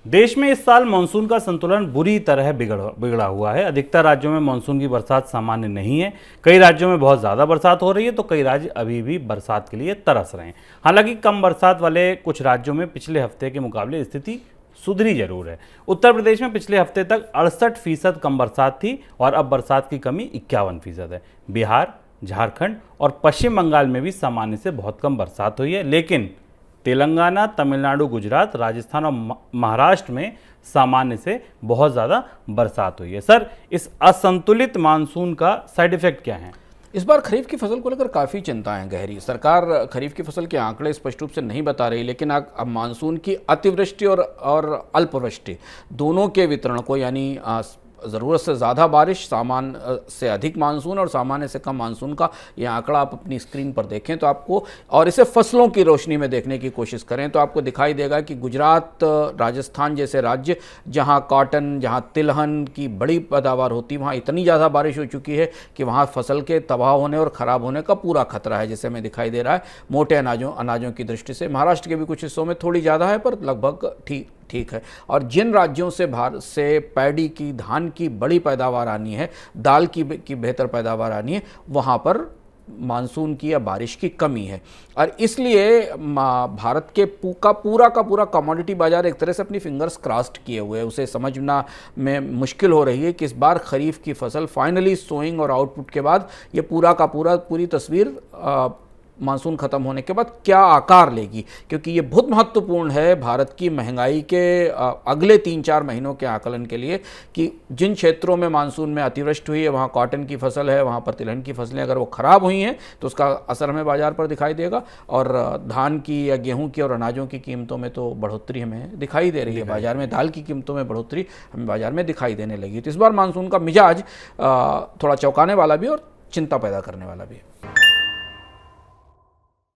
देश में इस साल मानसून का संतुलन बुरी तरह बिगड़ा हुआ है। अधिकतर राज्यों में मानसून की बरसात सामान्य नहीं है। कई राज्यों में बहुत ज़्यादा बरसात हो रही है तो कई राज्य अभी भी बरसात के लिए तरस रहे हैं। हालांकि कम बरसात वाले कुछ राज्यों में पिछले हफ्ते के मुकाबले स्थिति सुधरी जरूर है। उत्तर प्रदेश में पिछले हफ्ते तक 68% कम बरसात थी और अब बरसात की कमी 51% है। बिहार, झारखंड और पश्चिम बंगाल में भी सामान्य से बहुत कम बरसात हुई है, लेकिन तेलंगाना, तमिलनाडु, गुजरात, राजस्थान और महाराष्ट्र में सामान्य से बहुत ज़्यादा बरसात हुई है। सर, इस असंतुलित मानसून का साइड इफेक्ट क्या है? इस बार खरीफ की फसल को लेकर काफ़ी चिंताएं गहरी। सरकार खरीफ की फसल के आंकड़े स्पष्ट रूप से नहीं बता रही, लेकिन अब मानसून की अतिवृष्टि और अल्पवृष्टि दोनों के वितरण को, यानी ज़रूरत से ज़्यादा बारिश, सामान्य से अधिक मानसून और सामान्य से कम मानसून का ये आंकड़ा आप अपनी स्क्रीन पर देखें तो आपको, और इसे फसलों की रोशनी में देखने की कोशिश करें तो आपको दिखाई देगा कि गुजरात, राजस्थान जैसे राज्य जहां कॉटन, जहां तिलहन की बड़ी पैदावार होती, वहां इतनी ज़्यादा बारिश हो चुकी है कि वहां फसल के तबाह होने और ख़राब होने का पूरा खतरा है, जैसे हमें दिखाई दे रहा है मोटे अनाजों की दृष्टि से। महाराष्ट्र के भी कुछ हिस्सों में थोड़ी ज़्यादा है पर लगभग ठीक है। और जिन राज्यों से भारत से पैडी की, धान की बड़ी पैदावार आनी है, दाल की बेहतर पैदावार आनी है, वहाँ पर मानसून की या बारिश की कमी है। और इसलिए भारत के पूरा का पूरा कमोडिटी बाजार एक तरह से अपनी फिंगर्स क्रॉस्ड किए हुए है। उसे समझना में मुश्किल हो रही है कि इस बार खरीफ की फसल फाइनली सोइंग और आउटपुट के बाद ये पूरी तस्वीर मानसून खत्म होने के बाद क्या आकार लेगी, क्योंकि ये बहुत महत्वपूर्ण है भारत की महंगाई के अगले 3-4 महीनों के आकलन के लिए, कि जिन क्षेत्रों में मानसून में अतिवृष्टि हुई है, वहाँ कॉटन की फसल है, वहाँ पर तिलहन की फसलें अगर वो ख़राब हुई हैं तो उसका असर हमें बाज़ार पर दिखाई देगा। और धान की या गेहूँ की और अनाजों की कीमतों में तो बढ़ोतरी हमें दिखाई दे रही है बाज़ार में, दाल की कीमतों में बढ़ोतरी हमें बाज़ार में दिखाई देने लगी। तो इस बार मानसून का मिजाज थोड़ा चौंकाने वाला भी और चिंता पैदा करने वाला भी है।